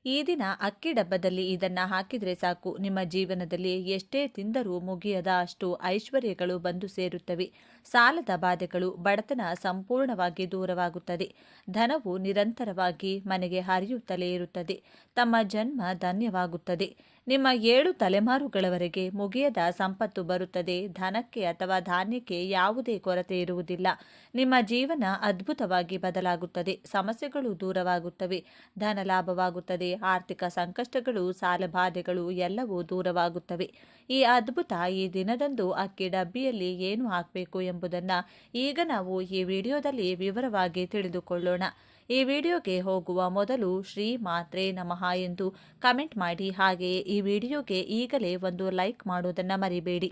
ಈ ದಿನ ಅಕ್ಕಿ ಡಬ್ಬದಲ್ಲಿ ಇದನ್ನ ಹಾಕಿದ್ರೆ ಸಾಕು, ನಿಮ್ಮ ಜೀವನದಲ್ಲಿ ಎಷ್ಟೇ ತಿಂದರೂ ಮುಗಿಯದ ಅಷ್ಟು ಐಶ್ವರ್ಯಗಳು ಬಂದು ಸೇರುತ್ತವೆ. ಸಾಲದ ಬಾಧೆಗಳು, ಬಡತನ ಸಂಪೂರ್ಣವಾಗಿ ದೂರವಾಗುತ್ತದೆ. ಧನವು ನಿರಂತರವಾಗಿ ಮನೆಗೆ ಹರಿಯುತ್ತಲೇ ಇರುತ್ತದೆ. ತಮ್ಮ ಜನ್ಮ ಧನ್ಯವಾಗುತ್ತದೆ. ನಿಮ್ಮ 7 ತಲೆಮಾರುಗಳವರೆಗೆ ಮುಗಿಯದ ಸಂಪತ್ತು ಬರುತ್ತದೆ. ಧನಕ್ಕೆ ಅಥವಾ ಧಾನ್ಯಕ್ಕೆ ಯಾವುದೇ ಕೊರತೆ ಇರುವುದಿಲ್ಲ. ನಿಮ್ಮ ಜೀವನ ಅದ್ಭುತವಾಗಿ ಬದಲಾಗುತ್ತದೆ. ಸಮಸ್ಯೆಗಳು ದೂರವಾಗುತ್ತವೆ. ಧನ ಲಾಭವಾಗುತ್ತದೆ. ಆರ್ಥಿಕ ಸಂಕಷ್ಟಗಳು, ಸಾಲಬಾಧೆಗಳು ಎಲ್ಲವೂ ದೂರವಾಗುತ್ತವೆ. ಈ ಅದ್ಭುತ ಈ ದಿನದಂದು ಅಕ್ಕಿ ಡಬ್ಬಿಯಲ್ಲಿ ಏನು ಹಾಕಬೇಕು ಎಂಬುದನ್ನು ಈಗ ನಾವು ಈ ವಿಡಿಯೋದಲ್ಲಿ ವಿವರವಾಗಿ ತಿಳಿದುಕೊಳ್ಳೋಣ. ಈ ವಿಡಿಯೋಗೆ ಹೋಗುವ ಮೊದಲು ಶ್ರೀ ಮಾತ್ರೇ ನಮಃ ಎಂದು ಕಮೆಂಟ್ ಮಾಡಿ. ಹಾಗೆಯೇ ಈ ವಿಡಿಯೋಗೆ ಈಗಲೇ ಒಂದು ಲೈಕ್ ಮಾಡೋದನ್ನು ಮರಿಬೇಡಿ.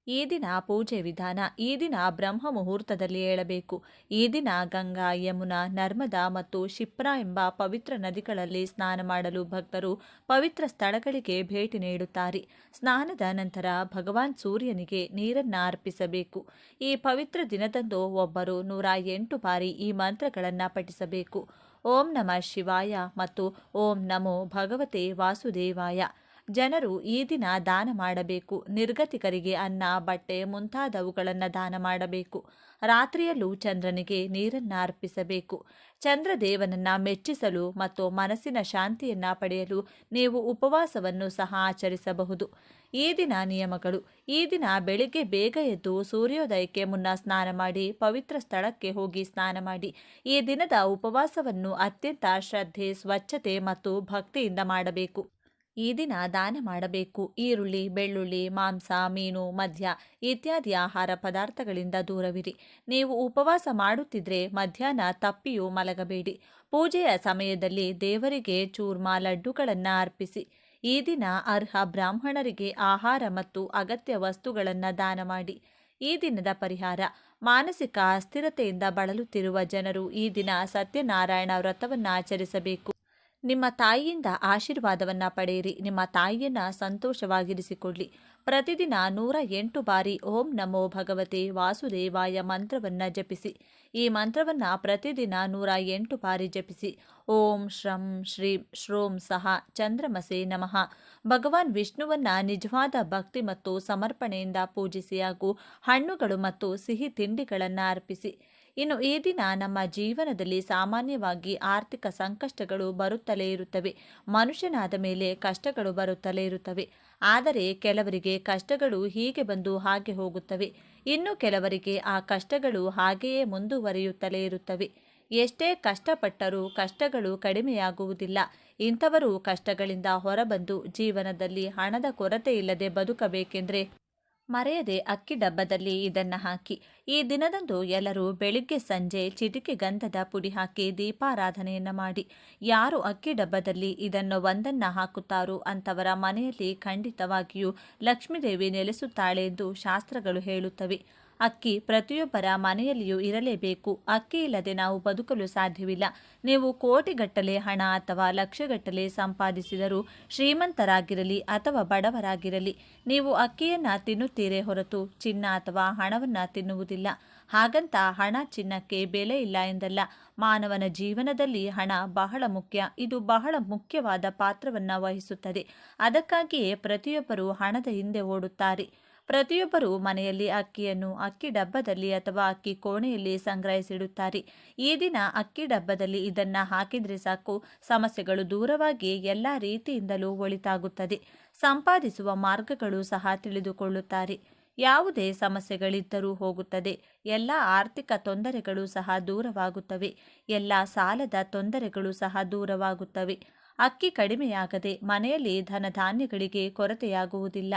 ಈ ದಿನ ಪೂಜೆ ವಿಧಾನ. ಈ ದಿನ ಬ್ರಹ್ಮ ಮುಹೂರ್ತದಲ್ಲಿ ಏಳಬೇಕು. ಈ ದಿನ ಗಂಗಾ, ಯಮುನಾ, ನರ್ಮದಾ ಮತ್ತು ಶಿಪ್ರಾ ಎಂಬ ಪವಿತ್ರ ನದಿಗಳಲ್ಲಿ ಸ್ನಾನ ಮಾಡಲು ಭಕ್ತರು ಪವಿತ್ರ ಸ್ಥಳಗಳಿಗೆ ಭೇಟಿ ನೀಡುತ್ತಾರೆ. ಸ್ನಾನದ ನಂತರ ಭಗವಾನ್ ಸೂರ್ಯನಿಗೆ ನೀರನ್ನು ಅರ್ಪಿಸಬೇಕು. ಈ ಪವಿತ್ರ ದಿನದಂದು ಒಬ್ಬರು 108 ಬಾರಿ ಈ ಮಂತ್ರಗಳನ್ನು ಪಠಿಸಬೇಕು. ಓಂ ನಮಃ ಶಿವಾಯ ಮತ್ತು ಓಂ ನಮೋ ಭಗವತೆ ವಾಸುದೇವಾಯ. ಜನರು ಈ ದಿನ ದಾನ ಮಾಡಬೇಕು. ನಿರ್ಗತಿಕರಿಗೆ ಅನ್ನ, ಬಟ್ಟೆ ಮುಂತಾದವುಗಳನ್ನು ದಾನ ಮಾಡಬೇಕು. ರಾತ್ರಿಯಲ್ಲೂ ಚಂದ್ರನಿಗೆ ನೀರನ್ನು ಅರ್ಪಿಸಬೇಕು. ಚಂದ್ರದೇವನನ್ನ ಮೆಚ್ಚಿಸಲು ಮತ್ತು ಮನಸ್ಸಿನ ಶಾಂತಿಯನ್ನ ಪಡೆಯಲು ನೀವು ಉಪವಾಸವನ್ನು ಸಹ ಆಚರಿಸಬಹುದು. ಈ ದಿನ ನಿಯಮಗಳು. ಈ ದಿನ ಬೆಳಿಗ್ಗೆ ಬೇಗ ಎದ್ದು ಸೂರ್ಯೋದಯಕ್ಕೆ ಮುನ್ನ ಸ್ನಾನ ಮಾಡಿ ಪವಿತ್ರ ಸ್ಥಳಕ್ಕೆ ಹೋಗಿ ಸ್ನಾನ ಮಾಡಿ. ಈ ದಿನದ ಉಪವಾಸವನ್ನು ಅತ್ಯಂತ ಶ್ರದ್ಧೆ, ಸ್ವಚ್ಛತೆ ಮತ್ತು ಭಕ್ತಿಯಿಂದ ಮಾಡಬೇಕು. ಈ ದಿನ ದಾನ ಮಾಡಬೇಕು. ಈರುಳ್ಳಿ, ಬೆಳ್ಳುಳ್ಳಿ, ಮಾಂಸ, ಮೀನು, ಮದ್ಯ ಇತ್ಯಾದಿ ಆಹಾರ ಪದಾರ್ಥಗಳಿಂದ ದೂರವಿರಿ. ನೀವು ಉಪವಾಸ ಮಾಡುತ್ತಿದ್ರೆ ಮಧ್ಯಾಹ್ನ ತಪ್ಪಿಯೂ ಮಲಗಬೇಡಿ. ಪೂಜೆಯ ಸಮಯದಲ್ಲಿ ದೇವರಿಗೆ ಚೂರ್ಮ, ಲಡ್ಡುಗಳನ್ನು ಅರ್ಪಿಸಿ. ಈ ದಿನ ಅರ್ಹ ಬ್ರಾಹ್ಮಣರಿಗೆ ಆಹಾರ ಮತ್ತು ಅಗತ್ಯ ವಸ್ತುಗಳನ್ನು ದಾನ ಮಾಡಿ. ಈ ದಿನದ ಪರಿಹಾರ. ಮಾನಸಿಕ ಅಸ್ಥಿರತೆಯಿಂದ ಬಳಲುತ್ತಿರುವ ಜನರು ಈ ದಿನ ಸತ್ಯನಾರಾಯಣ ವ್ರತವನ್ನು ಆಚರಿಸಬೇಕು. ನಿಮ್ಮ ತಾಯಿಯಿಂದ ಆಶೀರ್ವಾದವನ್ನು ಪಡೆಯಿರಿ. ನಿಮ್ಮ ತಾಯಿಯನ್ನು ಸಂತೋಷವಾಗಿರಿಸಿಕೊಳ್ಳಿ. ಪ್ರತಿದಿನ 108 ಬಾರಿ ಓಂ ನಮೋ ಭಗವತೆ ವಾಸುದೇವಾಯ ಮಂತ್ರವನ್ನು ಜಪಿಸಿ. ಈ ಮಂತ್ರವನ್ನು ಪ್ರತಿದಿನ 108 ಬಾರಿ ಜಪಿಸಿ. ಓಂ ಶ್ರಂ ಶ್ರೀಂ ಶ್ರೋಂ ಸಹ ಚಂದ್ರಮಸೆ ನಮಃ. ಭಗವಾನ್ ವಿಷ್ಣುವನ್ನ ನಿಜವಾದ ಭಕ್ತಿ ಮತ್ತು ಸಮರ್ಪಣೆಯಿಂದ ಪೂಜಿಸಿ ಹಾಗೂ ಹಣ್ಣುಗಳು ಮತ್ತು ಸಿಹಿ ತಿಂಡಿಗಳನ್ನು ಅರ್ಪಿಸಿ. ಇನ್ನು ಈ ದಿನ ನಮ್ಮ ಜೀವನದಲ್ಲಿ ಸಾಮಾನ್ಯವಾಗಿ ಆರ್ಥಿಕ ಸಂಕಷ್ಟಗಳು ಬರುತ್ತಲೇ ಇರುತ್ತವೆ. ಮನುಷ್ಯನಾದ ಮೇಲೆ ಕಷ್ಟಗಳು ಬರುತ್ತಲೇ ಇರುತ್ತವೆ. ಆದರೆ ಕೆಲವರಿಗೆ ಕಷ್ಟಗಳು ಹೀಗೆ ಬಂದು ಹಾಗೆ ಹೋಗುತ್ತವೆ. ಇನ್ನು ಕೆಲವರಿಗೆ ಆ ಕಷ್ಟಗಳು ಹಾಗೆಯೇ ಮುಂದುವರಿಯುತ್ತಲೇ ಇರುತ್ತವೆ. ಎಷ್ಟೇ ಕಷ್ಟಪಟ್ಟರೂ ಕಷ್ಟಗಳು ಕಡಿಮೆಯಾಗುವುದಿಲ್ಲ. ಇಂಥವರು ಕಷ್ಟಗಳಿಂದ ಹೊರಬಂದು ಜೀವನದಲ್ಲಿ ಹಣದ ಕೊರತೆ ಇಲ್ಲದೆ ಬದುಕಬೇಕೆಂದರೆ ಮರೆಯದೆ ಅಕ್ಕಿ ಡಬ್ಬದಲ್ಲಿ ಇದನ್ನು ಹಾಕಿ. ಈ ದಿನದಂದು ಎಲ್ಲರೂ ಬೆಳಿಗ್ಗೆ ಸಂಜೆ ಚಿಟಿಕೆ ಗಂಧದ ಪುಡಿ ಹಾಕಿ ದೀಪಾರಾಧನೆಯನ್ನು ಮಾಡಿ. ಯಾರು ಅಕ್ಕಿ ಡಬ್ಬದಲ್ಲಿ ಇದನ್ನು ಒಂದನ್ನು ಹಾಕುತ್ತಾರೋ ಅಂಥವರ ಮನೆಯಲ್ಲಿ ಖಂಡಿತವಾಗಿಯೂ ಲಕ್ಷ್ಮೀದೇವಿ ನೆಲೆಸುತ್ತಾಳೆ ಎಂದು ಶಾಸ್ತ್ರಗಳು ಹೇಳುತ್ತವೆ. ಅಕ್ಕಿ ಪ್ರತಿಯೊಬ್ಬರ ಮನೆಯಲ್ಲಿಯೂ ಇರಲೇಬೇಕು. ಅಕ್ಕಿ ಇಲ್ಲದೆ ನಾವು ಬದುಕಲು ಸಾಧ್ಯವಿಲ್ಲ. ನೀವು ಕೋಟಿಗಟ್ಟಲೆ ಹಣ ಅಥವಾ ಲಕ್ಷಗಟ್ಟಲೆ ಸಂಪಾದಿಸಿದರೂ, ಶ್ರೀಮಂತರಾಗಿರಲಿ ಅಥವಾ ಬಡವರಾಗಿರಲಿ, ನೀವು ಅಕ್ಕಿಯನ್ನು ತಿನ್ನುತ್ತೀರೇ ಹೊರತು ಚಿನ್ನ ಅಥವಾ ಹಣವನ್ನು ತಿನ್ನುವುದಿಲ್ಲ. ಹಾಗಂತ ಹಣ, ಚಿನ್ನಕ್ಕೆ ಬೆಲೆ ಇಲ್ಲ ಎಂದಲ್ಲ. ಮಾನವನ ಜೀವನದಲ್ಲಿ ಹಣ ಬಹಳ ಮುಖ್ಯ. ಇದು ಬಹಳ ಮುಖ್ಯವಾದ ಪಾತ್ರವನ್ನು ವಹಿಸುತ್ತದೆ. ಅದಕ್ಕಾಗಿಯೇ ಪ್ರತಿಯೊಬ್ಬರೂ ಹಣದ ಹಿಂದೆ ಓಡುತ್ತಾರೆ. ಪ್ರತಿಯೊಬ್ಬರೂ ಮನೆಯಲ್ಲಿ ಅಕ್ಕಿಯನ್ನು ಅಕ್ಕಿ ಡಬ್ಬದಲ್ಲಿ ಅಥವಾ ಅಕ್ಕಿ ಕೋಣೆಯಲ್ಲಿ ಸಂಗ್ರಹಿಸಿಡುತ್ತಾರೆ. ಈ ದಿನ ಅಕ್ಕಿ ಡಬ್ಬದಲ್ಲಿ ಇದನ್ನು ಹಾಕಿದರೆ ಸಾಕು, ಸಮಸ್ಯೆಗಳು ದೂರವಾಗಿ ಎಲ್ಲ ರೀತಿಯಿಂದಲೂ ಒಳಿತಾಗುತ್ತದೆ. ಸಂಪಾದಿಸುವ ಮಾರ್ಗಗಳು ಸಹ ತಿಳಿದುಕೊಳ್ಳುತ್ತಾರೆ. ಯಾವುದೇ ಸಮಸ್ಯೆಗಳಿದ್ದರೂ ಹೋಗುತ್ತದೆ. ಎಲ್ಲ ಆರ್ಥಿಕ ತೊಂದರೆಗಳು ಸಹ ದೂರವಾಗುತ್ತವೆ. ಎಲ್ಲ ಸಾಲದ ತೊಂದರೆಗಳು ಸಹ ದೂರವಾಗುತ್ತವೆ. ಅಕ್ಕಿ ಕಡಿಮೆಯಾಗದೆ ಮನೆಯಲ್ಲಿ ಧನಧಾನ್ಯಗಳಿಗೆ ಕೊರತೆಯಾಗುವುದಿಲ್ಲ.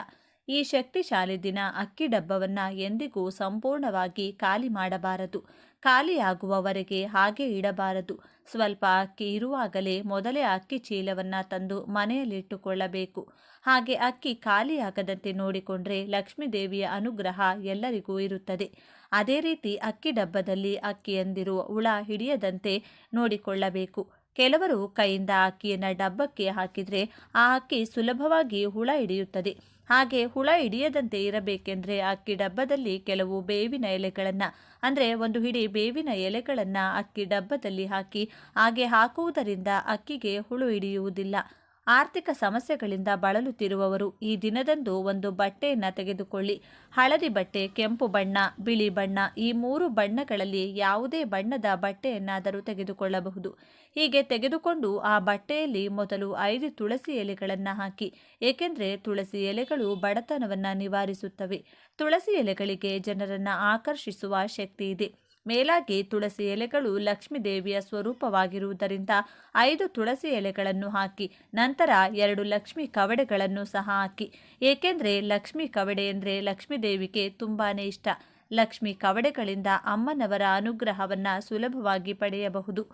ಈ ಶಕ್ತಿಶಾಲಿ ದಿನ ಅಕ್ಕಿ ಡಬ್ಬವನ್ನು ಎಂದಿಗೂ ಸಂಪೂರ್ಣವಾಗಿ ಖಾಲಿ ಮಾಡಬಾರದು. ಖಾಲಿಯಾಗುವವರೆಗೆ ಹಾಗೆ ಇಡಬಾರದು. ಸ್ವಲ್ಪ ಅಕ್ಕಿ ಇರುವಾಗಲೇ ಮೊದಲೇ ಅಕ್ಕಿ ಚೀಲವನ್ನು ತಂದು ಮನೆಯಲ್ಲಿಟ್ಟುಕೊಳ್ಳಬೇಕು. ಹಾಗೆ ಅಕ್ಕಿ ಖಾಲಿಯಾಗದಂತೆ ನೋಡಿಕೊಂಡ್ರೆ ಲಕ್ಷ್ಮೀದೇವಿಯ ಅನುಗ್ರಹ ಎಲ್ಲರಿಗೂ ಇರುತ್ತದೆ. ಅದೇ ರೀತಿ ಅಕ್ಕಿ ಡಬ್ಬದಲ್ಲಿ ಅಕ್ಕಿ ಎಂದಿರುವ ಹುಳ ಹಿಡಿಯದಂತೆ ನೋಡಿಕೊಳ್ಳಬೇಕು. ಕೆಲವರು ಕೈಯಿಂದ ಅಕ್ಕಿಯನ್ನು ಡಬ್ಬಕ್ಕೆ ಹಾಕಿದರೆ ಆ ಅಕ್ಕಿ ಸುಲಭವಾಗಿ ಹುಳ ಹಿಡಿಯುತ್ತದೆ. ಹಾಗೆ ಹುಳ ಹಿಡಿಯದಂತೆ ಇರಬೇಕೆಂದರೆ ಅಕ್ಕಿ ಡಬ್ಬದಲ್ಲಿ ಕೆಲವು ಬೇವಿನ ಎಲೆಗಳನ್ನು ಅಂದರೆ ಒಂದು ಹಿಡಿ ಬೇವಿನ ಎಲೆಗಳನ್ನು ಅಕ್ಕಿ ಡಬ್ಬದಲ್ಲಿ ಹಾಕಿ ಹಾಗೆ ಹಾಕುವುದರಿಂದ ಅಕ್ಕಿಗೆ ಹುಳು ಹಿಡಿಯುವುದಿಲ್ಲ. ಆರ್ಥಿಕ ಸಮಸ್ಯೆಗಳಿಂದ ಬಳಲುತ್ತಿರುವವರು ಈ ದಿನದಂದು ಒಂದು ಬಟ್ಟೆಯನ್ನು ತೆಗೆದುಕೊಳ್ಳಿ. ಹಳದಿ ಬಟ್ಟೆ, ಕೆಂಪು ಬಣ್ಣ, ಬಿಳಿ ಬಣ್ಣ, ಈ 3 ಬಣ್ಣಗಳಲ್ಲಿ ಯಾವುದೇ ಬಣ್ಣದ ಬಟ್ಟೆಯನ್ನಾದರೂ ತೆಗೆದುಕೊಳ್ಳಬಹುದು. ಹೀಗೆ ತೆಗೆದುಕೊಂಡು ಆ ಬಟ್ಟೆಯಲ್ಲಿ ಮೊದಲು 5 ತುಳಸಿ ಎಲೆಗಳನ್ನು ಹಾಕಿ. ಏಕೆಂದರೆ ತುಳಸಿ ಎಲೆಗಳು ಬಡತನವನ್ನು ನಿವಾರಿಸುತ್ತವೆ. ತುಳಸಿ ಎಲೆಗಳಿಗೆ ಜನರನ್ನು ಆಕರ್ಷಿಸುವ ಶಕ್ತಿ ಇದೆ. ಮೇಲಾಗಿ ತುಳಸಿ ಎಲೆಗಳು ಲಕ್ಷ್ಮೀ ದೇವಿಯ ಸ್ವರೂಪವಾಗಿರುವುದರಿಂದ 5 ತುಳಸಿ ಎಲೆಗಳನ್ನು ಹಾಕಿ. ನಂತರ 2 ಲಕ್ಷ್ಮೀ ಕವಡೆಗಳನ್ನು ಸಹ ಹಾಕಿ. ಏಕೆಂದರೆ ಲಕ್ಷ್ಮೀ ಕವಡೆ ಎಂದರೆ ಲಕ್ಷ್ಮೀ ದೇವಿಗೆ ತುಂಬಾ ಇಷ್ಟ. ಲಕ್ಷ್ಮೀ ಕವಡೆಗಳಿಂದ ಅಮ್ಮನವರ ಅನುಗ್ರಹವನ್ನು ಸುಲಭವಾಗಿ ಪಡೆಯಬಹುದು.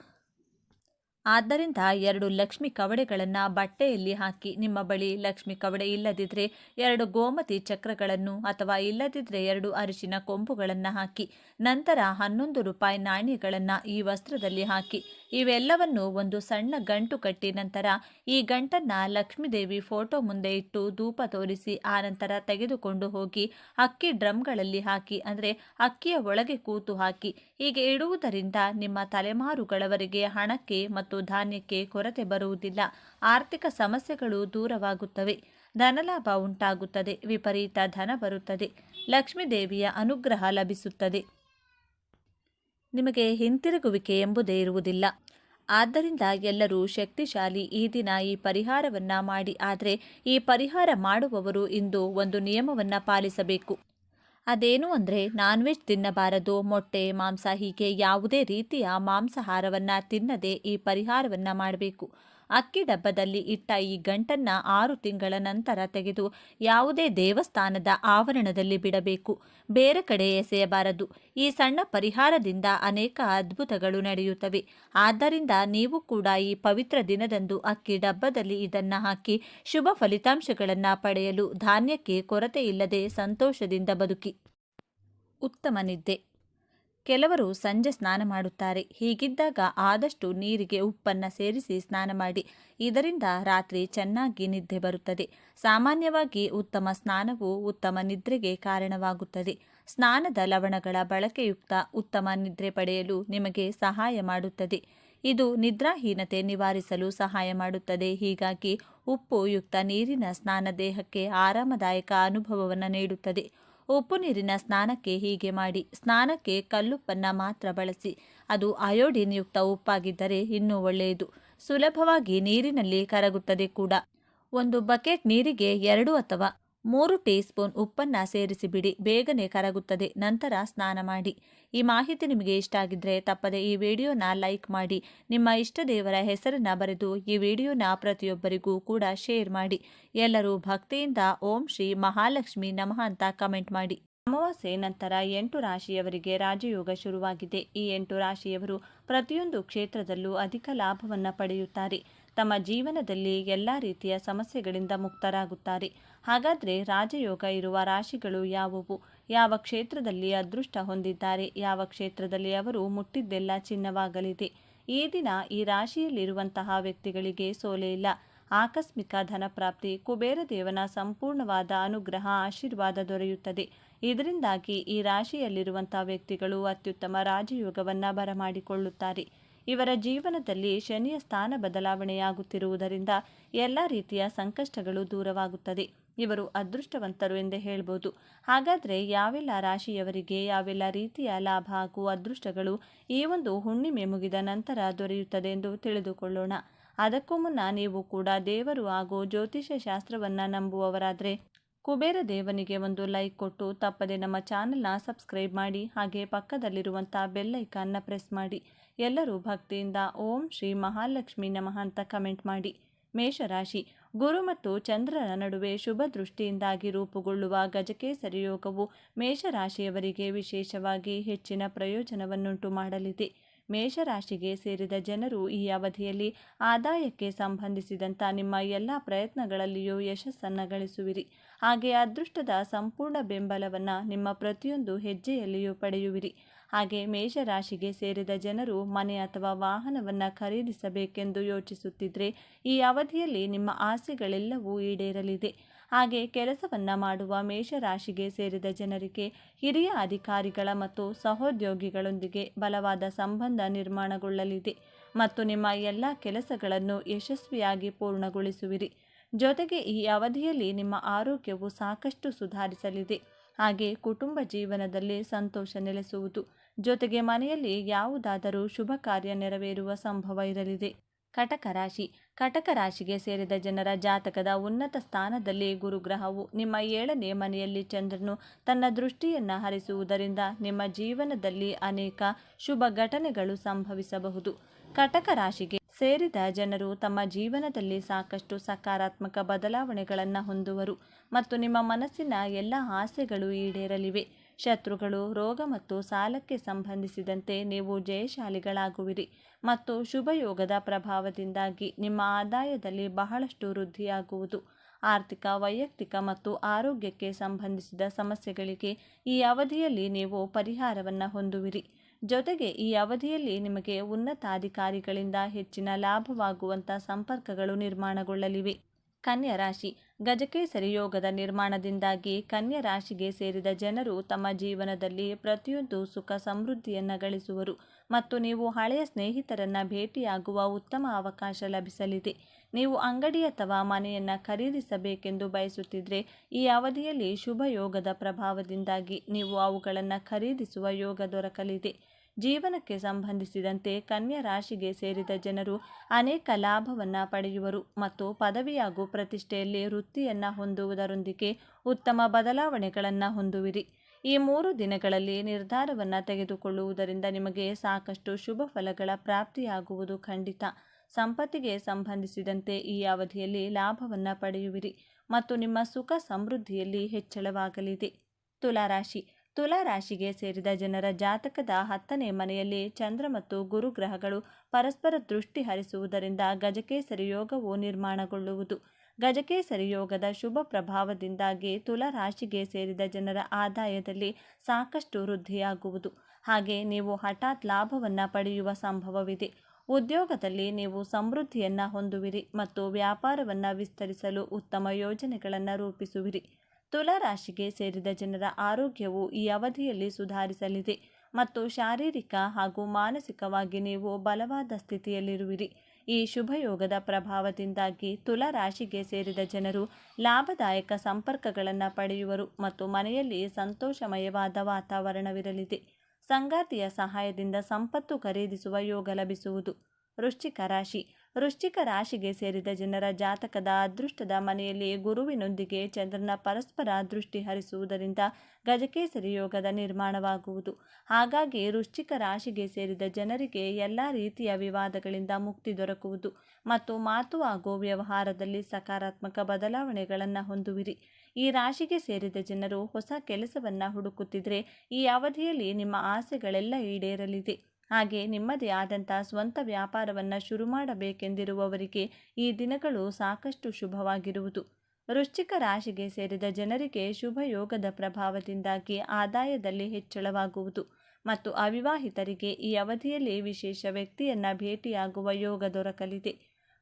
ಆದ್ದರಿಂದ 2 ಲಕ್ಷ್ಮಿ ಕವಡೆಗಳನ್ನು ಬಟ್ಟೆಯಲ್ಲಿ ಹಾಕಿ. ನಿಮ್ಮ ಬಳಿ ಲಕ್ಷ್ಮಿ ಕವಡೆ ಇಲ್ಲದಿದ್ದರೆ 2 ಗೋಮತಿ ಚಕ್ರಗಳನ್ನು ಅಥವಾ ಇಲ್ಲದಿದ್ದರೆ 2 ಅರಿಶಿನ ಕೊಂಬುಗಳನ್ನು ಹಾಕಿ. ನಂತರ 11 ರೂಪಾಯಿ ನಾಣ್ಯಗಳನ್ನು ಈ ವಸ್ತ್ರದಲ್ಲಿ ಹಾಕಿ. ಇವೆಲ್ಲವನ್ನು ಒಂದು ಸಣ್ಣ ಗಂಟು ಕಟ್ಟಿ ನಂತರ ಈ ಗಂಟನ್ನು ಲಕ್ಷ್ಮೀದೇವಿ ಫೋಟೋ ಮುಂದೆ ಇಟ್ಟು ಧೂಪ ತೋರಿಸಿ ಆನಂತರ ತೆಗೆದುಕೊಂಡು ಹೋಗಿ ಅಕ್ಕಿ ಡ್ರಮ್ಗಳಲ್ಲಿ ಹಾಕಿ. ಅಂದರೆ ಅಕ್ಕಿಯ ಒಳಗೆ ಕೂತು ಹಾಕಿ. ಹೀಗೆ ಇಡುವುದರಿಂದ ನಿಮ್ಮ ತಲೆಮಾರುಗಳವರೆಗೆ ಹಣಕ್ಕೆ ಮತ್ತು ಧಾನ್ಯಕ್ಕೆ ಕೊರತೆ ಬರುವುದಿಲ್ಲ. ಆರ್ಥಿಕ ಸಮಸ್ಯೆಗಳು ದೂರವಾಗುತ್ತವೆ. ಧನಲಾಭ ಉಂಟಾಗುತ್ತದೆ. ವಿಪರೀತ ಧನ ಬರುತ್ತದೆ. ಲಕ್ಷ್ಮೀ ದೇವಿಯ ಅನುಗ್ರಹ ಲಭಿಸುತ್ತದೆ. ನಿಮಗೆ ಹಿಂತಿರುಗುವಿಕೆ ಎಂಬುದೇ ಇರುವುದಿಲ್ಲ. ಆದ್ದರಿಂದ ಎಲ್ಲರೂ ಶಕ್ತಿಶಾಲಿ ಈ ದಿನ ಈ ಪರಿಹಾರವನ್ನು ಮಾಡಿ. ಆದರೆ ಈ ಪರಿಹಾರ ಮಾಡುವವರು ಇಂದು ಒಂದು ನಿಯಮವನ್ನು ಪಾಲಿಸಬೇಕು. ಅದೇನು ಅಂದರೆ ನಾನ್ವೆಜ್ ತಿನ್ನಬಾರದು. ಮೊಟ್ಟೆ, ಮಾಂಸ ಹೀಗೆ ಯಾವುದೇ ರೀತಿಯ ಮಾಂಸಾಹಾರವನ್ನು ತಿನ್ನದೆ ಈ ಪರಿಹಾರವನ್ನು ಮಾಡಬೇಕು. ಅಕ್ಕಿ ಡಬ್ಬದಲ್ಲಿ ಇಟ್ಟ ಈ ಗಂಟನ್ನು 6 ತಿಂಗಳ ನಂತರ ತೆಗೆದು ಯಾವುದೇ ದೇವಸ್ಥಾನದ ಆವರಣದಲ್ಲಿ ಬಿಡಬೇಕು. ಬೇರೆ ಕಡೆ ಎಸೆಯಬಾರದು. ಈ ಸಣ್ಣ ಪರಿಹಾರದಿಂದ ಅನೇಕ ಅದ್ಭುತಗಳು ನಡೆಯುತ್ತವೆ. ಆದ್ದರಿಂದ ನೀವು ಕೂಡ ಈ ಪವಿತ್ರ ದಿನದಂದು ಅಕ್ಕಿ ಡಬ್ಬದಲ್ಲಿ ಇದನ್ನು ಹಾಕಿ ಶುಭ ಫಲಿತಾಂಶಗಳನ್ನು ಪಡೆಯಲು ಧಾನ್ಯಕ್ಕೆ ಕೊರತೆ ಇಲ್ಲದೆ ಸಂತೋಷದಿಂದ ಬದುಕಿ. ಉತ್ತಮ ನಿದ್ದೆ. ಕೆಲವರು ಸಂಜೆ ಸ್ನಾನ ಮಾಡುತ್ತಾರೆ. ಹೀಗಿದ್ದಾಗ ಆದಷ್ಟು ನೀರಿಗೆ ಉಪ್ಪನ್ನು ಸೇರಿಸಿ ಸ್ನಾನ ಮಾಡಿ. ಇದರಿಂದ ರಾತ್ರಿ ಚೆನ್ನಾಗಿ ನಿದ್ದೆ ಬರುತ್ತದೆ. ಸಾಮಾನ್ಯವಾಗಿ ಉತ್ತಮ ಸ್ನಾನವು ಉತ್ತಮ ನಿದ್ರೆಗೆ ಕಾರಣವಾಗುತ್ತದೆ. ಸ್ನಾನದ ಲವಣಗಳ ಬಳಕೆಯುಕ್ತ ಉತ್ತಮ ನಿದ್ರೆ ಪಡೆಯಲು ನಿಮಗೆ ಸಹಾಯ ಮಾಡುತ್ತದೆ. ಇದು ನಿದ್ರಾಹೀನತೆ ನಿವಾರಿಸಲು ಸಹಾಯ ಮಾಡುತ್ತದೆ. ಹೀಗಾಗಿ ಉಪ್ಪು ಯುಕ್ತ ನೀರಿನ ಸ್ನಾನ ದೇಹಕ್ಕೆ ಆರಾಮದಾಯಕ ಅನುಭವವನ್ನು ನೀಡುತ್ತದೆ. ಉಪ್ಪು ನೀರಿನ ಸ್ನಾನಕ್ಕೆ ಹೀಗೆ ಮಾಡಿ. ಸ್ನಾನಕ್ಕೆ ಕಲ್ಲುಪ್ಪನ್ನು ಮಾತ್ರ ಬಳಸಿ. ಅದು ಅಯೋಡಿನ್ ಯುಕ್ತ ಉಪ್ಪಾಗಿದ್ದರೆ ಇನ್ನೂ ಒಳ್ಳೆಯದು. ಸುಲಭವಾಗಿ ನೀರಿನಲ್ಲಿ ಕರಗುತ್ತದೆ ಕೂಡ. ಒಂದು ಬಕೆಟ್ ನೀರಿಗೆ 2 ಅಥವಾ 3 ಟೀ ಸ್ಪೂನ್ ಉಪ್ಪನ್ನು ಸೇರಿಸಿಬಿಡಿ. ಬೇಗನೆ ಕರಗುತ್ತದೆ. ನಂತರ ಸ್ನಾನ ಮಾಡಿ. ಈ ಮಾಹಿತಿ ನಿಮಗೆ ಇಷ್ಟ ಆಗಿದ್ದರೆ ತಪ್ಪದೆ ಈ ವಿಡಿಯೋನ ಲೈಕ್ ಮಾಡಿ. ನಿಮ್ಮ ಇಷ್ಟ ದೇವರ ಹೆಸರನ್ನು ಬರೆದು ಈ ವಿಡಿಯೋನ ಪ್ರತಿಯೊಬ್ಬರಿಗೂ ಕೂಡ ಶೇರ್ ಮಾಡಿ. ಎಲ್ಲರೂ ಭಕ್ತಿಯಿಂದ ಓಂ ಶ್ರೀ ಮಹಾಲಕ್ಷ್ಮಿ ನಮಃ ಅಂತ ಕಮೆಂಟ್ ಮಾಡಿ. ಅಮಾವಾಸ್ಯೆ ನಂತರ 8 ರಾಶಿಯವರಿಗೆ ರಾಜಯೋಗ ಶುರುವಾಗಿದೆ. ಈ 8 ರಾಶಿಯವರು ಪ್ರತಿಯೊಂದು ಕ್ಷೇತ್ರದಲ್ಲೂ ಅಧಿಕ ಲಾಭವನ್ನು ಪಡೆಯುತ್ತಾರೆ. ತಮ್ಮ ಜೀವನದಲ್ಲಿ ಎಲ್ಲ ರೀತಿಯ ಸಮಸ್ಯೆಗಳಿಂದ ಮುಕ್ತರಾಗುತ್ತಾರೆ. ಹಾಗಾದರೆ ರಾಜಯೋಗ ಇರುವ ರಾಶಿಗಳು ಯಾವುವು? ಯಾವ ಕ್ಷೇತ್ರದಲ್ಲಿ ಅದೃಷ್ಟ ಹೊಂದಿದ್ದಾರೆ? ಯಾವ ಕ್ಷೇತ್ರದಲ್ಲಿ ಅವರು ಮುಟ್ಟಿದ್ದೆಲ್ಲ ಚಿನ್ನವಾಗಲಿದೆ? ಈ ದಿನ ಈ ರಾಶಿಯಲ್ಲಿರುವಂತಹ ವ್ಯಕ್ತಿಗಳಿಗೆ ಸೋಲೆ ಇಲ್ಲ. ಆಕಸ್ಮಿಕ ಧನಪ್ರಾಪ್ತಿ, ಕುಬೇರ ದೇವನ ಸಂಪೂರ್ಣವಾದ ಅನುಗ್ರಹ, ಆಶೀರ್ವಾದ ದೊರೆಯುತ್ತದೆ. ಇದರಿಂದಾಗಿ ಈ ರಾಶಿಯಲ್ಲಿರುವಂತಹ ವ್ಯಕ್ತಿಗಳು ಅತ್ಯುತ್ತಮ ರಾಜಯೋಗವನ್ನು ಬರಮಾಡಿಕೊಳ್ಳುತ್ತಾರೆ. ಇವರ ಜೀವನದಲ್ಲಿ ಶನಿಯ ಸ್ಥಾನ ಬದಲಾವಣೆಯಾಗುತ್ತಿರುವುದರಿಂದ ಎಲ್ಲ ರೀತಿಯ ಸಂಕಷ್ಟಗಳು ದೂರವಾಗುತ್ತದೆ. ಇವರು ಅದೃಷ್ಟವಂತರು ಎಂದೇ ಹೇಳ್ಬೋದು. ಹಾಗಾದರೆ ಯಾವೆಲ್ಲ ರಾಶಿಯವರಿಗೆ ಯಾವೆಲ್ಲ ರೀತಿಯ ಲಾಭ ಹಾಗೂ ಅದೃಷ್ಟಗಳು ಈ ಒಂದು ಹುಣ್ಣಿಮೆ ಮುಗಿದ ನಂತರ ದೊರೆಯುತ್ತದೆ ಎಂದು ತಿಳಿದುಕೊಳ್ಳೋಣ. ಅದಕ್ಕೂ ಮುನ್ನ ನೀವು ಕೂಡ ದೇವರು ಹಾಗೂ ಜ್ಯೋತಿಷ್ಯ ಶಾಸ್ತ್ರವನ್ನು ನಂಬುವವರಾದರೆ ಕುಬೇರ ದೇವನಿಗೆ ಒಂದು ಲೈಕ್ ಕೊಟ್ಟು ತಪ್ಪದೆ ನಮ್ಮ ಚಾನೆಲ್ನ ಸಬ್ಸ್ಕ್ರೈಬ್ ಮಾಡಿ. ಹಾಗೆ ಪಕ್ಕದಲ್ಲಿರುವಂಥ ಬೆಲ್ ಐಕಾನ್ನ ಪ್ರೆಸ್ ಮಾಡಿ. ಎಲ್ಲರೂ ಭಕ್ತಿಯಿಂದ ಓಂ ಶ್ರೀ ಮಹಾಲಕ್ಷ್ಮಿ ನಮಃ ಅಂತ ಕಮೆಂಟ್ ಮಾಡಿ. ಮೇಷರಾಶಿ. ಗುರು ಮತ್ತು ಚಂದ್ರನ ನಡುವೆ ಶುಭ ದೃಷ್ಟಿಯಿಂದಾಗಿ ರೂಪುಗೊಳ್ಳುವ ಗಜಕೇಸರಿ ಯೋಗವು ಮೇಷರಾಶಿಯವರಿಗೆ ವಿಶೇಷವಾಗಿ ಹೆಚ್ಚಿನ ಪ್ರಯೋಜನವನ್ನುಂಟು ಮಾಡಲಿದೆ. ಮೇಷರಾಶಿಗೆ ಸೇರಿದ ಜನರು ಈ ಅವಧಿಯಲ್ಲಿ ಆದಾಯಕ್ಕೆ ಸಂಬಂಧಿಸಿದಂಥ ನಿಮ್ಮ ಎಲ್ಲ ಪ್ರಯತ್ನಗಳಲ್ಲಿಯೂ ಯಶಸ್ಸನ್ನು ಗಳಿಸುವಿರಿ. ಹಾಗೆ ಅದೃಷ್ಟದ ಸಂಪೂರ್ಣ ಬೆಂಬಲವನ್ನು ನಿಮ್ಮ ಪ್ರತಿಯೊಂದು ಹೆಜ್ಜೆಯಲ್ಲಿಯೂ ಪಡೆಯುವಿರಿ. ಹಾಗೆ ಮೇಷರಾಶಿಗೆ ಸೇರಿದ ಜನರು ಮನೆ ಅಥವಾ ವಾಹನವನ್ನು ಖರೀದಿಸಬೇಕೆಂದು ಯೋಚಿಸುತ್ತಿದ್ದರೆ ಈ ಅವಧಿಯಲ್ಲಿ ನಿಮ್ಮ ಆಸೆಗಳೆಲ್ಲವೂ ಈಡೇರಲಿದೆ. ಹಾಗೆ ಕೆಲಸವನ್ನ ಮಾಡುವ ಮೇಷರಾಶಿಗೆ ಸೇರಿದ ಜನರಿಗೆ ಹಿರಿಯ ಅಧಿಕಾರಿಗಳ ಮತ್ತು ಸಹೋದ್ಯೋಗಿಗಳೊಂದಿಗೆ ಬಲವಾದ ಸಂಬಂಧ ನಿರ್ಮಾಣಗೊಳ್ಳಲಿದೆ ಮತ್ತು ನಿಮ್ಮ ಎಲ್ಲ ಕೆಲಸಗಳನ್ನು ಯಶಸ್ವಿಯಾಗಿ ಪೂರ್ಣಗೊಳಿಸುವಿರಿ. ಜೊತೆಗೆ ಈ ಅವಧಿಯಲ್ಲಿ ನಿಮ್ಮ ಆರೋಗ್ಯವು ಸಾಕಷ್ಟು ಸುಧಾರಿಸಲಿದೆ. ಹಾಗೆ ಕುಟುಂಬ ಜೀವನದಲ್ಲಿ ಸಂತೋಷ ನೆಲೆಸುವುದು. ಜೊತೆಗೆ ಮನೆಯಲ್ಲಿ ಯಾವುದಾದರೂ ಶುಭ ಕಾರ್ಯ ನೆರವೇರುವ ಸಂಭವ ಇರಲಿದೆ. ಕಟಕ ರಾಶಿ. ಕಟಕ ರಾಶಿಗೆ ಸೇರಿದ ಜನರ ಜಾತಕದ ಉನ್ನತ ಸ್ಥಾನದಲ್ಲಿ ಗುರುಗ್ರಹವು ನಿಮ್ಮ 7ನೇ ಮನೆಯಲ್ಲಿ ಚಂದ್ರನು ತನ್ನ ದೃಷ್ಟಿಯನ್ನು ಹರಿಸುವುದರಿಂದ ನಿಮ್ಮ ಜೀವನದಲ್ಲಿ ಅನೇಕ ಶುಭ ಘಟನೆಗಳು ಸಂಭವಿಸಬಹುದು. ಕಟಕ ರಾಶಿಗೆ ಸೇರಿದ ಜನರು ತಮ್ಮ ಜೀವನದಲ್ಲಿ ಸಾಕಷ್ಟು ಸಕಾರಾತ್ಮಕ ಬದಲಾವಣೆಗಳನ್ನು ಹೊಂದುವರು ಮತ್ತು ನಿಮ್ಮ ಮನಸ್ಸಿನ ಎಲ್ಲ ಆಸೆಗಳು ಈಡೇರಲಿವೆ. ಶತ್ರುಗಳು, ರೋಗ ಮತ್ತು ಸಾಲಕ್ಕೆ ಸಂಬಂಧಿಸಿದಂತೆ ನೀವು ಜಯಶಾಲಿಗಳಾಗುವಿರಿ ಮತ್ತು ಶುಭಯೋಗದ ಪ್ರಭಾವದಿಂದಾಗಿ ನಿಮ್ಮ ಆದಾಯದಲ್ಲಿ ಬಹಳಷ್ಟು ವೃದ್ಧಿಯಾಗುವುದು. ಆರ್ಥಿಕ, ವೈಯಕ್ತಿಕ ಮತ್ತು ಆರೋಗ್ಯಕ್ಕೆ ಸಂಬಂಧಿಸಿದ ಸಮಸ್ಯೆಗಳಿಗೆ ಈ ಅವಧಿಯಲ್ಲಿ ನೀವು ಪರಿಹಾರವನ್ನು ಹೊಂದುವಿರಿ. ಜೊತೆಗೆ ಈ ಅವಧಿಯಲ್ಲಿ ನಿಮಗೆ ಉನ್ನತಾಧಿಕಾರಿಗಳಿಂದ ಹೆಚ್ಚಿನ ಲಾಭವಾಗುವಂಥ ಸಂಪರ್ಕಗಳು ನಿರ್ಮಾಣಗೊಳ್ಳಲಿವೆ. ಕನ್ಯಾ ರಾಶಿ. ಗಜಕೇಸರಿ ಯೋಗದ ನಿರ್ಮಾಣದಿಂದಾಗಿ ಕನ್ಯಾ ರಾಶಿಗೆ ಸೇರಿದ ಜನರು ತಮ್ಮ ಜೀವನದಲ್ಲಿ ಪ್ರತಿಯೊಂದು ಸುಖ ಸಮೃದ್ಧಿಯನ್ನು ಗಳಿಸುವರು ಮತ್ತು ನೀವು ಹಳೆಯ ಸ್ನೇಹಿತರನ್ನು ಭೇಟಿಯಾಗುವ ಉತ್ತಮ ಅವಕಾಶ ಲಭಿಸಲಿದೆ. ನೀವು ಅಂಗಡಿ ಅಥವಾ ಮನೆಯನ್ನು ಖರೀದಿಸಬೇಕೆಂದು ಬಯಸುತ್ತಿದ್ದರೆ ಈ ಅವಧಿಯಲ್ಲಿ ಶುಭ ಯೋಗದ ಪ್ರಭಾವದಿಂದಾಗಿ ನೀವು ಅವುಗಳನ್ನು ಖರೀದಿಸುವ ಯೋಗ ದೊರಕಲಿದೆ. ಜೀವನಕ್ಕೆ ಸಂಬಂಧಿಸಿದಂತೆ ಕನ್ಯಾ ರಾಶಿಗೆ ಸೇರಿದ ಜನರು ಅನೇಕ ಲಾಭವನ್ನು ಪಡೆಯುವರು ಮತ್ತು ಪದವಿ ಹಾಗೂ ಪ್ರತಿಷ್ಠೆಯಲ್ಲಿ ವೃತ್ತಿಯನ್ನು ಹೊಂದುವುದರೊಂದಿಗೆ ಉತ್ತಮ ಬದಲಾವಣೆಗಳನ್ನು ಹೊಂದುವಿರಿ. ಈ 3 ದಿನಗಳಲ್ಲಿ ನಿರ್ಧಾರವನ್ನು ತೆಗೆದುಕೊಳ್ಳುವುದರಿಂದ ನಿಮಗೆ ಸಾಕಷ್ಟು ಶುಭ ಫಲಗಳ ಪ್ರಾಪ್ತಿಯಾಗುವುದು ಖಂಡಿತ. ಸಂಪತ್ತಿಗೆ ಸಂಬಂಧಿಸಿದಂತೆ ಈ ಅವಧಿಯಲ್ಲಿ ಲಾಭವನ್ನು ಪಡೆಯುವಿರಿ ಮತ್ತು ನಿಮ್ಮ ಸುಖ ಸಮೃದ್ಧಿಯಲ್ಲಿ ಹೆಚ್ಚಳವಾಗಲಿದೆ. ತುಲಾರಾಶಿ. ತುಲಾರಾಶಿಗೆ ಸೇರಿದ ಜನರ ಜಾತಕದ 10ನೇ ಮನೆಯಲ್ಲಿ ಚಂದ್ರ ಮತ್ತು ಗುರು ಗ್ರಹಗಳು ಪರಸ್ಪರ ದೃಷ್ಟಿ ಹರಿಸುವುದರಿಂದ ಗಜಕೇಸರಿ ಯೋಗವು ನಿರ್ಮಾಣಗೊಳ್ಳುವುದು. ಗಜಕೇಸರಿ ಯೋಗದ ಶುಭ ಪ್ರಭಾವದಿಂದಾಗಿ ತುಲಾರಾಶಿಗೆ ಸೇರಿದ ಜನರ ಆದಾಯದಲ್ಲಿ ಸಾಕಷ್ಟು ವೃದ್ಧಿಯಾಗುವುದು. ಹಾಗೆ ನೀವು ಹಠಾತ್ ಲಾಭವನ್ನು ಪಡೆಯುವ ಸಂಭವವಿದೆ. ಉದ್ಯೋಗದಲ್ಲಿ ನೀವು ಸಮೃದ್ಧಿಯನ್ನು ಹೊಂದುವಿರಿ ಮತ್ತು ವ್ಯಾಪಾರವನ್ನು ವಿಸ್ತರಿಸಲು ಉತ್ತಮ ಯೋಜನೆಗಳನ್ನು ರೂಪಿಸುವಿರಿ. ತುಲಾರಾಶಿಗೆ ಸೇರಿದ ಜನರ ಆರೋಗ್ಯವು ಈ ಅವಧಿಯಲ್ಲಿ ಸುಧಾರಿಸಲಿದೆ ಮತ್ತು ಶಾರೀರಿಕ ಹಾಗೂ ಮಾನಸಿಕವಾಗಿ ನೀವು ಬಲವಾದ ಸ್ಥಿತಿಯಲ್ಲಿರುವಿರಿ. ಈ ಶುಭಯೋಗದ ಪ್ರಭಾವದಿಂದಾಗಿ ತುಲಾರಾಶಿಗೆ ಸೇರಿದ ಜನರು ಲಾಭದಾಯಕ ಸಂಪರ್ಕಗಳನ್ನು ಪಡೆಯುವರು ಮತ್ತು ಮನೆಯಲ್ಲಿ ಸಂತೋಷಮಯವಾದ ವಾತಾವರಣವಿರಲಿದೆ. ಸಂಗಾತಿಯ ಸಹಾಯದಿಂದ ಸಂಪತ್ತು ಖರೀದಿಸುವ ಯೋಗ ಲಭಿಸುವುದು. ವೃಶ್ಚಿಕ ರಾಶಿ. ವೃಶ್ಚಿಕ ರಾಶಿಗೆ ಸೇರಿದ ಜನರ ಜಾತಕದ ಅದೃಷ್ಟದ ಮನೆಯಲ್ಲಿ ಗುರುವಿನೊಂದಿಗೆ ಚಂದ್ರನ ಪರಸ್ಪರ ದೃಷ್ಟಿ ಹರಿಸುವುದರಿಂದ ಗಜಕೇಸರಿ ಯೋಗದ ನಿರ್ಮಾಣವಾಗುವುದು. ಹಾಗಾಗಿ ವೃಶ್ಚಿಕ ರಾಶಿಗೆ ಸೇರಿದ ಜನರಿಗೆ ಎಲ್ಲ ರೀತಿಯ ವಿವಾದಗಳಿಂದ ಮುಕ್ತಿ ದೊರಕುವುದು ಮತ್ತು ಮಾತು ಹಾಗೂ ವ್ಯವಹಾರದಲ್ಲಿ ಸಕಾರಾತ್ಮಕ ಬದಲಾವಣೆಗಳನ್ನು ಹೊಂದುವಿರಿ. ಈ ರಾಶಿಗೆ ಸೇರಿದ ಜನರು ಹೊಸ ಕೆಲಸವನ್ನು ಹುಡುಕುತ್ತಿದ್ದರೆ ಈ ಅವಧಿಯಲ್ಲಿ ನಿಮ್ಮ ಆಸೆಗಳೆಲ್ಲ ಈಡೇರಲಿದೆ. ಹಾಗೆ ನಿಮ್ಮದೇ ಆದಂಥ ಸ್ವಂತ ವ್ಯಾಪಾರವನ್ನು ಶುರು ಮಾಡಬೇಕೆಂದಿರುವವರಿಗೆ ಈ ದಿನಗಳು ಸಾಕಷ್ಟು ಶುಭವಾಗಿರುವುದು. ವೃಶ್ಚಿಕ ರಾಶಿಗೆ ಸೇರಿದ ಜನರಿಗೆ ಶುಭ ಯೋಗದ ಪ್ರಭಾವದಿಂದಾಗಿ ಆದಾಯದಲ್ಲಿ ಹೆಚ್ಚಳವಾಗುವುದು ಮತ್ತು ಅವಿವಾಹಿತರಿಗೆ ಈ ಅವಧಿಯಲ್ಲಿ ವಿಶೇಷ ವ್ಯಕ್ತಿಯನ್ನು ಭೇಟಿಯಾಗುವ ಯೋಗ ದೊರಕಲಿದೆ.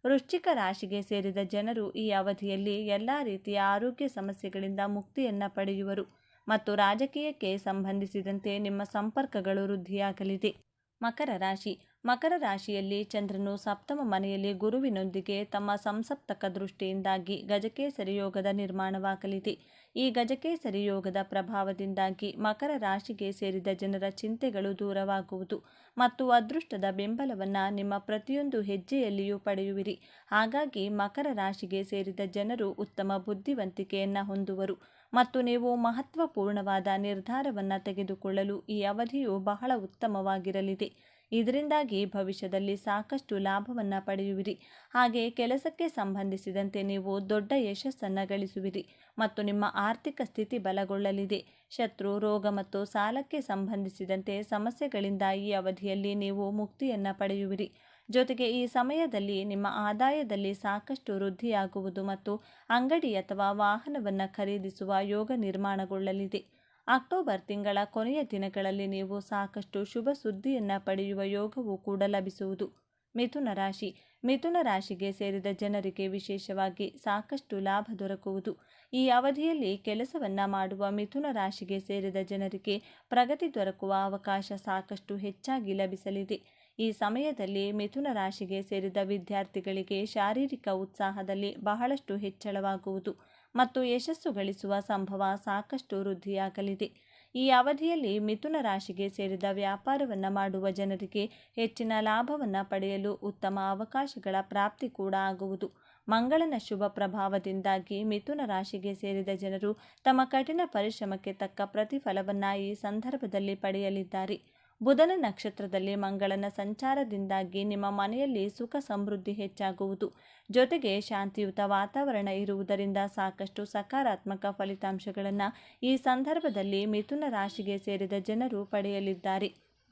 ವೃಶ್ಚಿಕ ರಾಶಿಗೆ ಸೇರಿದ ಜನರು ಈ ಅವಧಿಯಲ್ಲಿ ಎಲ್ಲ ರೀತಿಯ ಆರೋಗ್ಯ ಸಮಸ್ಯೆಗಳಿಂದ ಮುಕ್ತಿಯನ್ನು ಪಡೆಯುವರು ಮತ್ತು ರಾಜಕೀಯಕ್ಕೆ ಸಂಬಂಧಿಸಿದಂತೆ ನಿಮ್ಮ ಸಂಪರ್ಕಗಳು ವೃದ್ಧಿಯಾಗಲಿದೆ. ಮಕರ ರಾಶಿ. ಮಕರ ರಾಶಿಯಲ್ಲಿ ಚಂದ್ರನು ಸಪ್ತಮ ಮನೆಯಲ್ಲಿ ಗುರುವಿನೊಂದಿಗೆ ತಮ್ಮ ಸಂಸಪ್ತಕ ದೃಷ್ಟಿಯಿಂದಾಗಿ ಗಜಕೇಸರಿ ಯೋಗದ ನಿರ್ಮಾಣವಾಗಲಿದೆ. ಈ ಗಜಕೇಸರಿ ಯೋಗದ ಪ್ರಭಾವದಿಂದಾಗಿ ಮಕರ ರಾಶಿಗೆ ಸೇರಿದ ಜನರ ಚಿಂತೆಗಳು ದೂರವಾಗುವುದು ಮತ್ತು ಅದೃಷ್ಟದ ಬೆಂಬಲವನ್ನು ನಿಮ್ಮ ಪ್ರತಿಯೊಂದು ಹೆಜ್ಜೆಯಲ್ಲಿಯೂ ಪಡೆಯುವಿರಿ. ಹಾಗಾಗಿ ಮಕರ ರಾಶಿಗೆ ಸೇರಿದ ಜನರು ಉತ್ತಮ ಬುದ್ಧಿವಂತಿಕೆಯನ್ನು ಹೊಂದುವರು ಮತ್ತು ನೀವು ಮಹತ್ವಪೂರ್ಣವಾದ ನಿರ್ಧಾರವನ್ನು ತೆಗೆದುಕೊಳ್ಳಲು ಈ ಅವಧಿಯು ಬಹಳ ಉತ್ತಮವಾಗಿರಲಿದೆ. ಇದರಿಂದಾಗಿ ಭವಿಷ್ಯದಲ್ಲಿ ಸಾಕಷ್ಟು ಲಾಭವನ್ನು ಪಡೆಯುವಿರಿ. ಹಾಗೆ ಕೆಲಸಕ್ಕೆ ಸಂಬಂಧಿಸಿದಂತೆ ನೀವು ದೊಡ್ಡ ಯಶಸ್ಸನ್ನು ಗಳಿಸುವಿರಿ ಮತ್ತು ನಿಮ್ಮ ಆರ್ಥಿಕ ಸ್ಥಿತಿ ಬಲಗೊಳ್ಳಲಿದೆ. ಶತ್ರು, ರೋಗ ಮತ್ತು ಸಾಲಕ್ಕೆ ಸಂಬಂಧಿಸಿದಂತೆ ಸಮಸ್ಯೆಗಳಿಂದ ಈ ಅವಧಿಯಲ್ಲಿ ನೀವು ಮುಕ್ತಿಯನ್ನು ಪಡೆಯುವಿರಿ. ಜೊತೆಗೆ ಈ ಸಮಯದಲ್ಲಿ ನಿಮ್ಮ ಆದಾಯದಲ್ಲಿ ಸಾಕಷ್ಟು ವೃದ್ಧಿಯಾಗುವುದು ಮತ್ತು ಅಂಗಡಿ ಅಥವಾ ವಾಹನವನ್ನು ಖರೀದಿಸುವ ಯೋಗ ನಿರ್ಮಾಣಗೊಳ್ಳಲಿದೆ. ಅಕ್ಟೋಬರ್ ತಿಂಗಳ ಕೊನೆಯ ದಿನಗಳಲ್ಲಿ ನೀವು ಸಾಕಷ್ಟು ಶುಭ ಸುದ್ದಿಯನ್ನು ಪಡೆಯುವ ಯೋಗವೂ ಕೂಡ ಲಭಿಸುವುದು. ಮಿಥುನ ರಾಶಿ. ಮಿಥುನ ರಾಶಿಗೆ ಸೇರಿದ ಜನರಿಗೆ ವಿಶೇಷವಾಗಿ ಸಾಕಷ್ಟು ಲಾಭ ದೊರಕುವುದು. ಈ ಅವಧಿಯಲ್ಲಿ ಕೆಲಸವನ್ನ ಮಾಡುವ ಮಿಥುನ ರಾಶಿಗೆ ಸೇರಿದ ಜನರಿಗೆ ಪ್ರಗತಿ ದೊರಕುವ ಅವಕಾಶ ಸಾಕಷ್ಟು ಹೆಚ್ಚಾಗಿ ಲಭಿಸಲಿದೆ. ಈ ಸಮಯದಲ್ಲಿ ಮಿಥುನ ರಾಶಿಗೆ ಸೇರಿದ ವಿದ್ಯಾರ್ಥಿಗಳಿಗೆ ಶಾರೀರಿಕ ಉತ್ಸಾಹದಲ್ಲಿ ಬಹಳಷ್ಟು ಹೆಚ್ಚಳವಾಗುವುದು ಮತ್ತು ಯಶಸ್ಸು ಗಳಿಸುವ ಸಂಭವ ಸಾಕಷ್ಟು ವೃದ್ಧಿಯಾಗಲಿದೆ. ಈ ಅವಧಿಯಲ್ಲಿ ಮಿಥುನ ರಾಶಿಗೆ ಸೇರಿದ ವ್ಯಾಪಾರವನ್ನು ಮಾಡುವ ಜನರಿಗೆ ಹೆಚ್ಚಿನ ಲಾಭವನ್ನು ಪಡೆಯಲು ಉತ್ತಮ ಅವಕಾಶಗಳ ಪ್ರಾಪ್ತಿ ಕೂಡ ಆಗುವುದು. ಮಂಗಳನ ಶುಭ ಪ್ರಭಾವದಿಂದಾಗಿ ಮಿಥುನ ರಾಶಿಗೆ ಸೇರಿದ ಜನರು ತಮ್ಮ ಕಠಿಣ ಪರಿಶ್ರಮಕ್ಕೆ ತಕ್ಕ ಪ್ರತಿಫಲವನ್ನು ಈ ಸಂದರ್ಭದಲ್ಲಿ ಪಡೆಯಲಿದ್ದಾರೆ. ಬುಧನ ನಕ್ಷತ್ರದಲ್ಲಿ ಮಂಗಳನ ಸಂಚಾರದಿಂದಾಗಿ ನಿಮ್ಮ ಮನೆಯಲ್ಲಿ ಸುಖ ಸಮೃದ್ಧಿ ಹೆಚ್ಚಾಗುವುದು. ಜೊತೆಗೆ ಶಾಂತಿಯುತ ವಾತಾವರಣ ಇರುವುದರಿಂದ ಸಾಕಷ್ಟು ಸಕಾರಾತ್ಮಕ ಫಲಿತಾಂಶಗಳನ್ನು ಈ ಸಂದರ್ಭದಲ್ಲಿ ಮಿಥುನ ರಾಶಿಗೆ ಸೇರಿದ ಜನರು ಪಡೆಯಲಿದ್ದಾರೆ.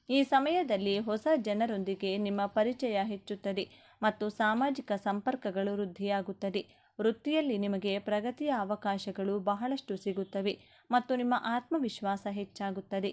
ಈ ಸಮಯದಲ್ಲಿ ಹೊಸ ಜನರೊಂದಿಗೆ ನಿಮ್ಮ ಪರಿಚಯ ಹೆಚ್ಚುತ್ತದೆ ಮತ್ತು ಸಾಮಾಜಿಕ ಸಂಪರ್ಕಗಳು ವೃದ್ಧಿಯಾಗುತ್ತದೆ. ವೃತ್ತಿಯಲ್ಲಿ ನಿಮಗೆ ಪ್ರಗತಿಯ ಅವಕಾಶಗಳು ಬಹಳಷ್ಟು ಸಿಗುತ್ತವೆ ಮತ್ತು ನಿಮ್ಮ ಆತ್ಮವಿಶ್ವಾಸ ಹೆಚ್ಚಾಗುತ್ತದೆ.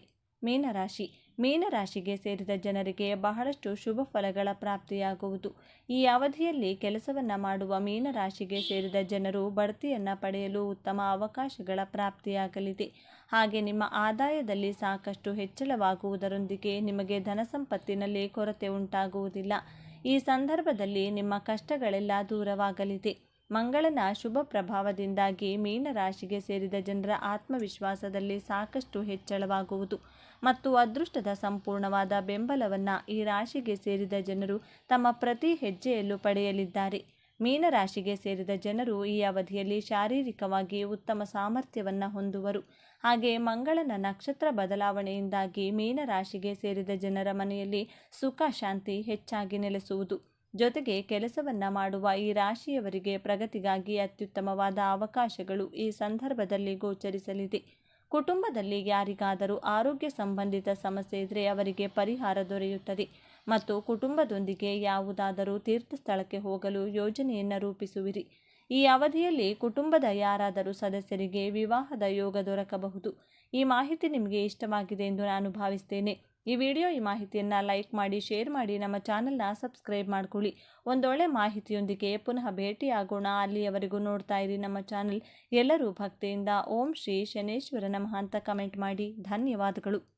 ಮೀನರಾಶಿಗೆ ಸೇರಿದ ಜನರಿಗೆ ಬಹಳಷ್ಟು ಶುಭ ಫಲಗಳ ಪ್ರಾಪ್ತಿಯಾಗುವುದು. ಈ ಅವಧಿಯಲ್ಲಿ ಕೆಲಸವನ್ನು ಮಾಡುವ ಮೀನರಾಶಿಗೆ ಸೇರಿದ ಜನರು ಬಡ್ತಿಯನ್ನು ಪಡೆಯಲು ಉತ್ತಮ ಅವಕಾಶಗಳ ಪ್ರಾಪ್ತಿಯಾಗಲಿದೆ. ಹಾಗೆ ನಿಮ್ಮ ಆದಾಯದಲ್ಲಿ ಸಾಕಷ್ಟು ಹೆಚ್ಚಳವಾಗುವುದರೊಂದಿಗೆ ನಿಮಗೆ ಧನ ಸಂಪತ್ತಿನಲ್ಲಿ ಕೊರತೆ ಉಂಟಾಗುವುದಿಲ್ಲ. ಈ ಸಂದರ್ಭದಲ್ಲಿ ನಿಮ್ಮ ಕಷ್ಟಗಳೆಲ್ಲ ದೂರವಾಗಲಿದೆ. ಮಂಗಳನ ಶುಭ ಪ್ರಭಾವದಿಂದಾಗಿ ಮೀನರಾಶಿಗೆ ಸೇರಿದ ಜನರ ಆತ್ಮವಿಶ್ವಾಸದಲ್ಲಿ ಸಾಕಷ್ಟು ಹೆಚ್ಚಳವಾಗುವುದು ಮತ್ತು ಅದೃಷ್ಟದ ಸಂಪೂರ್ಣವಾದ ಬೆಂಬಲವನ್ನು ಈ ರಾಶಿಗೆ ಸೇರಿದ ಜನರು ತಮ್ಮ ಪ್ರತಿ ಹೆಜ್ಜೆಯಲ್ಲೂ ಪಡೆಯಲಿದ್ದಾರೆ. ಮೀನರಾಶಿಗೆ ಸೇರಿದ ಜನರು ಈ ಅವಧಿಯಲ್ಲಿ ಶಾರೀರಿಕವಾಗಿ ಉತ್ತಮ ಸಾಮರ್ಥ್ಯವನ್ನು ಹೊಂದುವರು. ಹಾಗೆ ಮಂಗಳನ ನಕ್ಷತ್ರ ಬದಲಾವಣೆಯಿಂದಾಗಿ ಮೀನರಾಶಿಗೆ ಸೇರಿದ ಜನರ ಮನೆಯಲ್ಲಿ ಸುಖ ಶಾಂತಿ ಹೆಚ್ಚಾಗಿ ನೆಲೆಸುವುದು. ಜೊತೆಗೆ ಕೆಲಸವನ್ನು ಮಾಡುವ ಈ ರಾಶಿಯವರಿಗೆ ಪ್ರಗತಿಗಾಗಿ ಅತ್ಯುತ್ತಮವಾದ ಅವಕಾಶಗಳು ಈ ಸಂದರ್ಭದಲ್ಲಿ ಗೋಚರಿಸಲಿದೆ. ಕುಟುಂಬದಲ್ಲಿ ಯಾರಿಗಾದರೂ ಆರೋಗ್ಯ ಸಂಬಂಧಿತ ಸಮಸ್ಯೆ ಇದ್ದರೆ ಅವರಿಗೆ ಪರಿಹಾರ ದೊರೆಯುತ್ತದೆ ಮತ್ತು ಕುಟುಂಬದೊಂದಿಗೆ ಯಾವುದಾದರೂ ತೀರ್ಥ ಸ್ಥಳಕ್ಕೆ ಹೋಗಲು ಯೋಜನೆಯನ್ನು ರೂಪಿಸುವಿರಿ. ಈ ಅವಧಿಯಲ್ಲಿ ಕುಟುಂಬದ ಯಾರಾದರೂ ಸದಸ್ಯರಿಗೆ ವಿವಾಹದ ಯೋಗ ದೊರಕಬಹುದು. ಈ ಮಾಹಿತಿ ನಿಮಗೆ ಇಷ್ಟವಾಗಿದೆ ಎಂದು ನಾನು ಭಾವಿಸ್ತೇನೆ. ಈ ಮಾಹಿತಿಯನ್ನು ಲೈಕ್ ಮಾಡಿ, ಶೇರ್ ಮಾಡಿ, ನಮ್ಮ ಚಾನಲ್ನ ಸಬ್ಸ್ಕ್ರೈಬ್ ಮಾಡ್ಕೊಳ್ಳಿ. ಒಂದೊಳ್ಳೆ ಮಾಹಿತಿಯೊಂದಿಗೆ ಪುನಃ ಭೇಟಿಯಾಗೋಣ. ಅಲ್ಲಿಯವರೆಗೂ ನೋಡ್ತಾ ಇರಿ ನಮ್ಮ ಚಾನಲ್. ಎಲ್ಲರೂ ಭಕ್ತಿಯಿಂದ ಓಂ ಶ್ರೀ ಶನೇಶ್ವರ ನಮಃ ಅಂತ ಕಮೆಂಟ್ ಮಾಡಿ. ಧನ್ಯವಾದಗಳು.